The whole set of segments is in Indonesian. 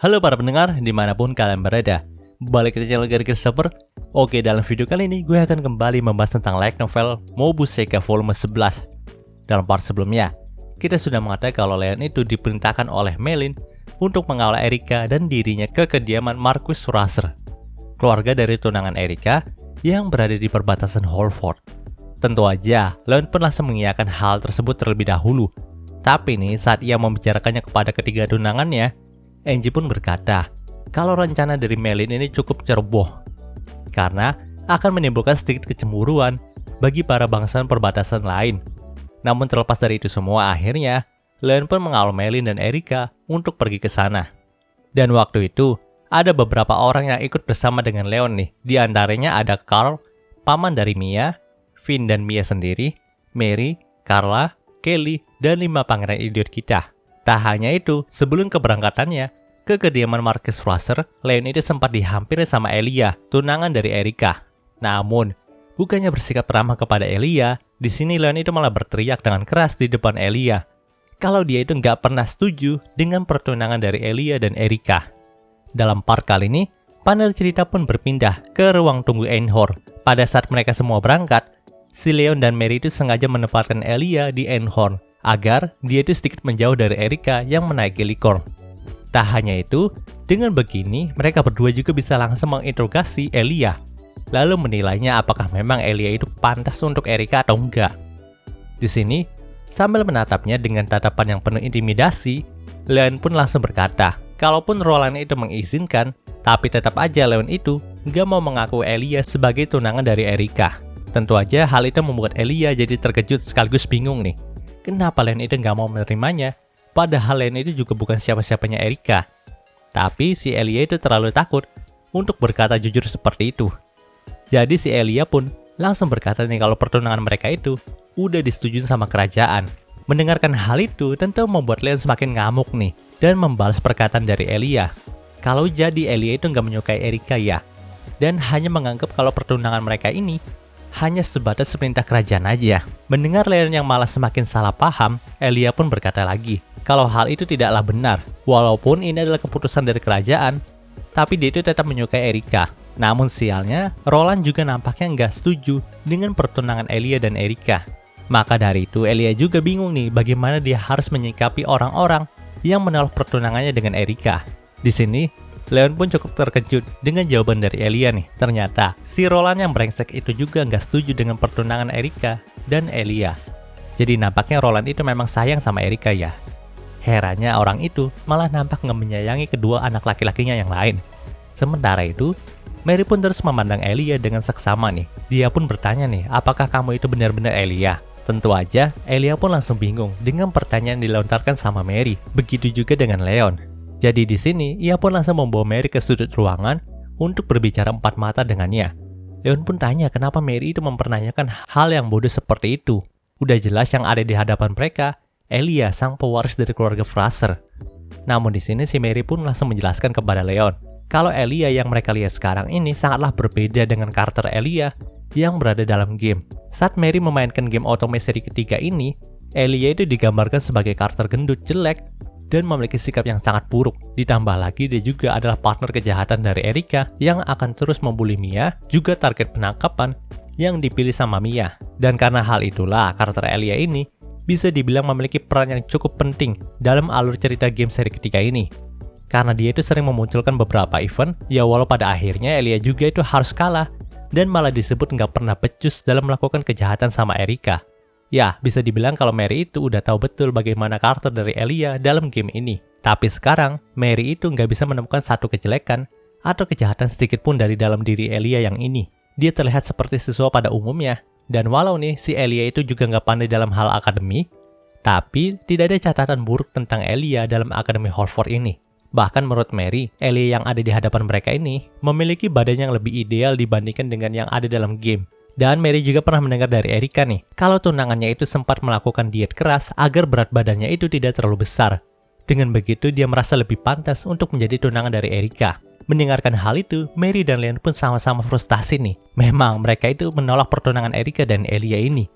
Halo para pendengar, dimanapun kalian berada. Balik ke channel Gary Christopher. Oke, dalam video kali ini gue akan kembali membahas tentang light novel Mobuseika volume 11. Dalam part sebelumnya, kita sudah mengatakan kalau Leon itu diperintahkan oleh Melin untuk mengawal Erika dan dirinya ke kediaman Marcus Rasser, keluarga dari tunangan Erika yang berada di perbatasan Holford. Tentu aja, Leon pun langsung mengiyakan hal tersebut terlebih dahulu. Tapi nih, saat ia membicarakannya kepada ketiga tunangannya, Angie pun berkata kalau rencana dari Melin ini cukup ceroboh karena akan menimbulkan sedikit kecemburuan bagi para bangsawan perbatasan lain. Namun terlepas dari itu semua, akhirnya Leon pun mengawal Melin dan Erika untuk pergi ke sana. Dan waktu itu, ada beberapa orang yang ikut bersama dengan Leon nih. Di antaranya ada Carl, paman dari Mia, Finn dan Mia sendiri, Mary, Carla, Kelly, dan 5 pangeran idiot kita. Tak hanya itu, sebelum keberangkatannya ke kediaman Marcus Rasser, Leon itu sempat dihampiri sama Elia, tunangan dari Erika. Namun, bukannya bersikap ramah kepada Elia, di sini Leon itu malah berteriak dengan keras di depan Elia kalau dia itu nggak pernah setuju dengan pertunangan dari Elia dan Erika. Dalam part kali ini, panel cerita pun berpindah ke ruang tunggu Einhorn. Pada saat mereka semua berangkat, si Leon dan Mary itu sengaja menempatkan Elia di Einhorn agar dia itu sedikit menjauh dari Erika yang menaiki Licorn. Tak hanya itu, dengan begini mereka berdua juga bisa langsung menginterogasi Elia, lalu menilainya apakah memang Elia itu pantas untuk Erika atau enggak. Di sini, sambil menatapnya dengan tatapan yang penuh intimidasi, Leon pun langsung berkata, kalaupun Roland itu mengizinkan, tapi tetap aja Leon itu nggak mau mengaku Elia sebagai tunangan dari Erika. Tentu aja hal itu membuat Elia jadi terkejut sekaligus bingung nih. Kenapa Leon itu nggak mau menerimanya? Padahal Leon itu juga bukan siapa-siapanya Erika. Tapi si Elia itu terlalu takut untuk berkata jujur seperti itu. Jadi si Elia pun langsung berkata nih kalau pertunangan mereka itu udah disetujui sama kerajaan. Mendengarkan hal itu tentu membuat Leon semakin ngamuk nih dan membalas perkataan dari Elia. Kalau jadi Elia itu nggak menyukai Erika ya, dan hanya menganggap kalau pertunangan mereka ini hanya sebatas perintah kerajaan aja. Mendengar Leon yang malah semakin salah paham, Elia pun berkata lagi kalau hal itu tidaklah benar. Walaupun ini adalah keputusan dari kerajaan, tapi dia itu tetap menyukai Erika. Namun sialnya, Roland juga nampaknya nggak setuju dengan pertunangan Elia dan Erika. Maka dari itu, Elia juga bingung nih bagaimana dia harus menyikapi orang-orang yang menolak pertunangannya dengan Erika. Di sini, Leon pun cukup terkejut dengan jawaban dari Elia nih. Ternyata, si Roland yang brengsek itu juga nggak setuju dengan pertunangan Erika dan Elia. Jadi nampaknya Roland itu memang sayang sama Erika ya. Herannya orang itu malah nampak nggak menyayangi kedua anak laki-lakinya yang lain. Sementara itu, Mary pun terus memandang Elia dengan seksama nih. Dia pun bertanya nih, apakah kamu itu benar-benar Elia? Tentu aja, Elia pun langsung bingung dengan pertanyaan yang dilontarkan sama Mary. Begitu juga dengan Leon. Jadi di sini, ia pun langsung membawa Mary ke sudut ruangan untuk berbicara empat mata dengannya. Leon pun tanya kenapa Mary itu mempertanyakan hal yang bodoh seperti itu. Udah jelas yang ada di hadapan mereka, Elia sang pewaris dari keluarga Rasser. Namun di sini si Mary pun langsung menjelaskan kepada Leon kalau Elia yang mereka lihat sekarang ini sangatlah berbeda dengan karakter Elia yang berada dalam game. Saat Mary memainkan game otome seri ketiga ini, Elia itu digambarkan sebagai karakter gendut jelek dan memiliki sikap yang sangat buruk. Ditambah lagi dia juga adalah partner kejahatan dari Erika yang akan terus membuli Mia, juga target penangkapan yang dipilih sama Mia. Dan karena hal itulah karakter Elia ini bisa dibilang memiliki peran yang cukup penting dalam alur cerita game seri ketiga ini. Karena dia itu sering memunculkan beberapa event, ya walau pada akhirnya Elia juga itu harus kalah dan malah disebut nggak pernah becus dalam melakukan kejahatan sama Erika. Ya, bisa dibilang kalau Mary itu udah tahu betul bagaimana karakter dari Elia dalam game ini. Tapi sekarang, Mary itu nggak bisa menemukan satu kejelekan atau kejahatan sedikit pun dari dalam diri Elia yang ini. Dia terlihat seperti siswa pada umumnya. Dan walau nih, si Elia itu juga nggak pandai dalam hal akademi, tapi tidak ada catatan buruk tentang Elia dalam Akademi Holford ini. Bahkan menurut Mary, Elia yang ada di hadapan mereka ini memiliki badan yang lebih ideal dibandingkan dengan yang ada dalam game. Dan Mary juga pernah mendengar dari Erika nih, kalau tunangannya itu sempat melakukan diet keras agar berat badannya itu tidak terlalu besar. Dengan begitu, dia merasa lebih pantas untuk menjadi tunangan dari Erika. Mendengarkan hal itu, Mary dan Leon pun sama-sama frustasi nih. Memang mereka itu menolak pertunangan Erika dan Elia ini.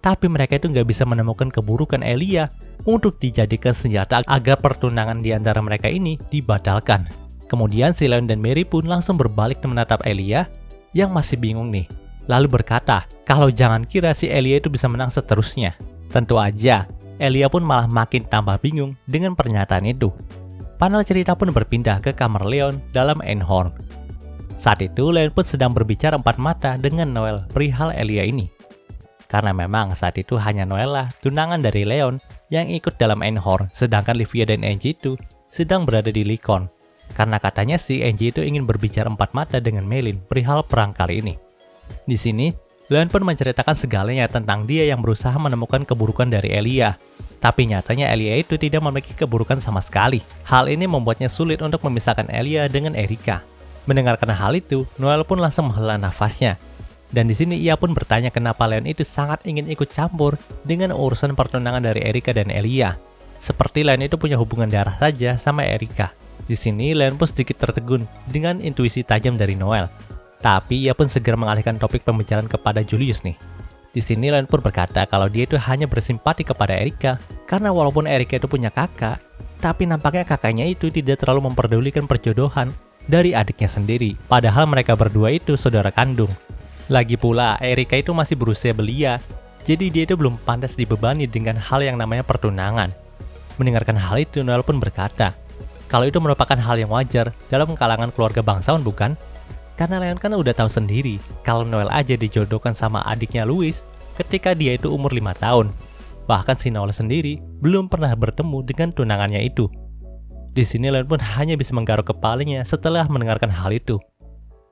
Tapi mereka itu nggak bisa menemukan keburukan Elia untuk dijadikan senjata agar pertunangan di antara mereka ini dibatalkan. Kemudian si Leon dan Mary pun langsung berbalik dan menatap Elia yang masih bingung nih. Lalu berkata, kalau jangan kira si Elia itu bisa menang seterusnya. Tentu aja, Elia pun malah makin tambah bingung dengan pernyataan itu. Panel cerita pun berpindah ke kamar Leon dalam Einhorn. Saat itu, Leon pun sedang berbicara empat mata dengan Noel perihal Elia ini. Karena memang saat itu hanya Noel lah tunangan dari Leon yang ikut dalam Einhorn, sedangkan Livia dan Angie itu sedang berada di Lycaon. Karena katanya si Angie itu ingin berbicara empat mata dengan Melin perihal perang kali ini. Di sini, Leon pun menceritakan segalanya tentang dia yang berusaha menemukan keburukan dari Elia. Tapi nyatanya Elia itu tidak memiliki keburukan sama sekali. Hal ini membuatnya sulit untuk memisahkan Elia dengan Erika. Mendengarkan hal itu, Noel pun langsung menghela nafasnya. Dan di sini ia pun bertanya kenapa Leon itu sangat ingin ikut campur dengan urusan pertunangan dari Erika dan Elia. Seperti Leon itu punya hubungan darah saja sama Erika. Di sini Leon pun sedikit tertegun dengan intuisi tajam dari Noel. Tapi ia pun segera mengalihkan topik pembicaraan kepada Julius nih. Di sini Leon pun berkata kalau dia itu hanya bersimpati kepada Erika karena walaupun Erika itu punya kakak, tapi nampaknya kakaknya itu tidak terlalu memperdulikan perjodohan dari adiknya sendiri. Padahal mereka berdua itu saudara kandung. Lagi pula, Erika itu masih berusia belia, jadi dia itu belum pantas dibebani dengan hal yang namanya pertunangan. Mendengarkan hal itu, Noel pun berkata, kalau itu merupakan hal yang wajar dalam kalangan keluarga bangsawan bukan? Karena Leon kan udah tahu sendiri, kalau Noel aja dijodohkan sama adiknya Louis ketika dia itu umur 5 tahun. Bahkan si Noel sendiri belum pernah bertemu dengan tunangannya itu. Di sini Leon pun hanya bisa menggaruk kepalanya setelah mendengarkan hal itu.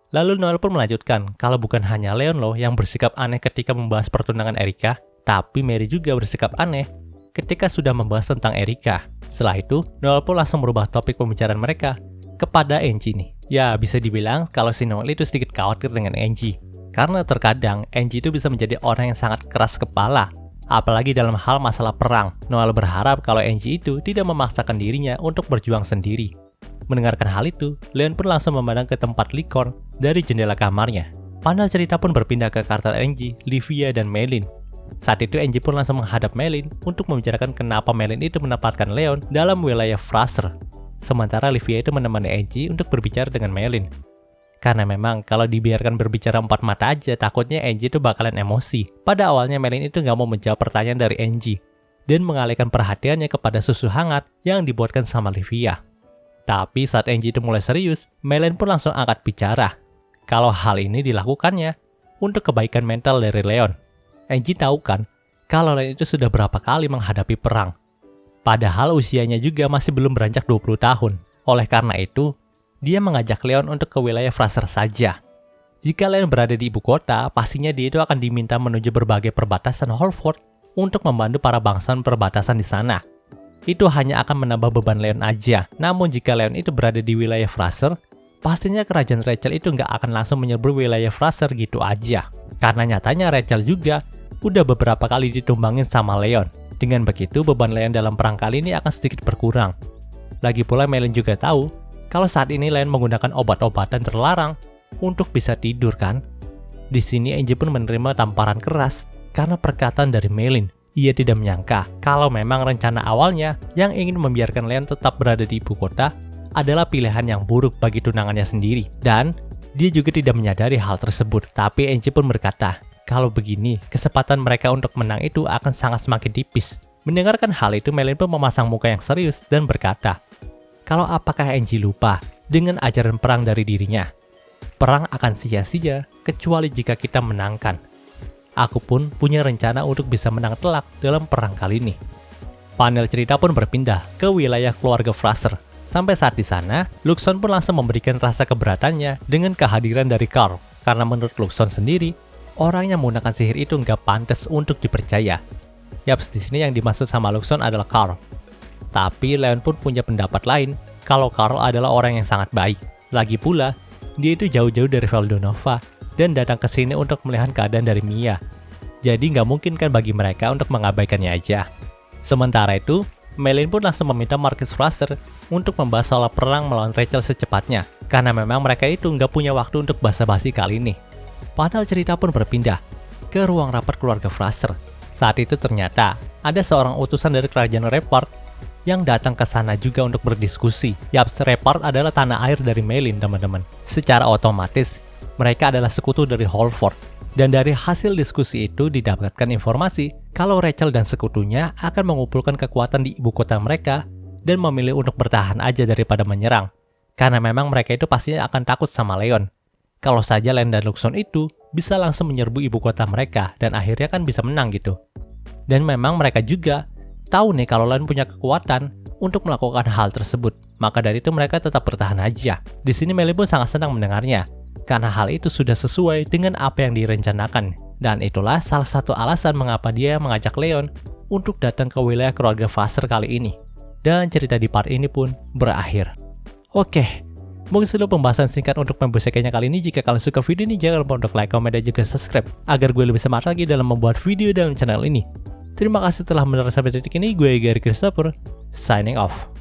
Lalu Noel pun melanjutkan, kalau bukan hanya Leon loh yang bersikap aneh ketika membahas pertunangan Erika, tapi Mary juga bersikap aneh ketika sudah membahas tentang Erika. Setelah itu, Noel pun langsung merubah topik pembicaraan mereka kepada Angie nih. Ya, bisa dibilang kalau si Noel itu sedikit khawatir dengan Angie. Karena terkadang Angie itu bisa menjadi orang yang sangat keras kepala. Apalagi dalam hal masalah perang, Noel berharap kalau Angie itu tidak memaksakan dirinya untuk berjuang sendiri. Mendengarkan hal itu, Leon pun langsung memandang ke tempat Lycaon dari jendela kamarnya. Panel cerita pun berpindah ke karakter Angie, Livia, dan Melin. Saat itu Angie pun langsung menghadap Melin untuk membicarakan kenapa Melin itu menempatkan Leon dalam wilayah Fraser. Sementara Livia itu menemani Angie untuk berbicara dengan Melin. Karena memang kalau dibiarkan berbicara empat mata aja, takutnya Angie itu bakalan emosi. Pada awalnya Melin itu nggak mau menjawab pertanyaan dari Angie dan mengalihkan perhatiannya kepada susu hangat yang dibuatkan sama Livia. Tapi saat Angie itu mulai serius, Melin pun langsung angkat bicara. Kalau hal ini dilakukannya untuk kebaikan mental dari Leon. Angie tahu kan, kalau Leon itu sudah berapa kali menghadapi perang. Padahal usianya juga masih belum beranjak 20 tahun. Oleh karena itu, dia mengajak Leon untuk ke wilayah Fraser saja. Jika Leon berada di ibu kota, pastinya dia itu akan diminta menuju berbagai perbatasan Holford untuk membantu para bangsawan perbatasan di sana. Itu hanya akan menambah beban Leon aja. Namun jika Leon itu berada di wilayah Fraser, pastinya kerajaan Rachel itu nggak akan langsung menyerbu wilayah Fraser gitu aja. Karena nyatanya Rachel juga udah beberapa kali ditumbangin sama Leon. Dengan begitu, beban Leon dalam perang kali ini akan sedikit berkurang. Lagi pula Melin juga tahu, kalau saat ini Leon menggunakan obat-obatan terlarang untuk bisa tidur kan. Di sini Angie pun menerima tamparan keras karena perkataan dari Melin. Ia tidak menyangka kalau memang rencana awalnya yang ingin membiarkan Leon tetap berada di ibu kota adalah pilihan yang buruk bagi tunangannya sendiri. Dan dia juga tidak menyadari hal tersebut. Tapi Angie pun berkata, kalau begini, kesempatan mereka untuk menang itu akan sangat semakin tipis. Mendengarkan hal itu, Melin pun memasang muka yang serius dan berkata, kalau apakah Angie lupa dengan ajaran perang dari dirinya? Perang akan sia-sia kecuali jika kita menangkan. Aku pun punya rencana untuk bisa menang telak dalam perang kali ini. Panel cerita pun berpindah ke wilayah keluarga Fraser. Sampai saat di sana, Luxon pun langsung memberikan rasa keberatannya dengan kehadiran dari Carl. Karena menurut Luxon sendiri, orang yang menggunakan sihir itu nggak pantas untuk dipercaya. Yaps, di sini yang dimaksud sama Luxon adalah Carl. Tapi Leon pun punya pendapat lain kalau Carl adalah orang yang sangat baik. Lagi pula, dia itu jauh-jauh dari Valdonova dan datang ke sini untuk melihat keadaan dari Mia. Jadi nggak mungkin kan bagi mereka untuk mengabaikannya aja. Sementara itu, Melin pun langsung meminta Marquis Fraser untuk membahas soal perang melawan Rachel secepatnya. Karena memang mereka itu nggak punya waktu untuk basa-basi kali ini. Padahal cerita pun berpindah ke ruang rapat keluarga Fraser. Saat itu ternyata ada seorang utusan dari kerajaan Repart yang datang ke sana juga untuk berdiskusi. Yaps, Repart adalah tanah air dari Melin, teman-teman. Secara otomatis, mereka adalah sekutu dari Holford. Dan dari hasil diskusi itu didapatkan informasi kalau Rachel dan sekutunya akan mengumpulkan kekuatan di ibu kota mereka dan memilih untuk bertahan aja daripada menyerang. Karena memang mereka itu pastinya akan takut sama Leon. Kalau saja Len dan Luxon itu bisa langsung menyerbu ibu kota mereka dan akhirnya kan bisa menang gitu. Dan memang mereka juga tahu nih kalau Len punya kekuatan untuk melakukan hal tersebut. Maka dari itu mereka tetap bertahan aja. Di sini Melin pun sangat senang mendengarnya. Karena hal itu sudah sesuai dengan apa yang direncanakan. Dan itulah salah satu alasan mengapa dia mengajak Leon untuk datang ke wilayah keluarga Vassar kali ini. Dan cerita di part ini pun berakhir. Oke, mungkin sudah pembahasan singkat untuk Mebusekai-nya kali ini. Jika kalian suka video ini, jangan lupa untuk like, komen, dan juga subscribe agar gue lebih semangat lagi dalam membuat video dalam channel ini. Terima kasih telah menonton sampai detik ini. Gue Gary Christopher, signing off.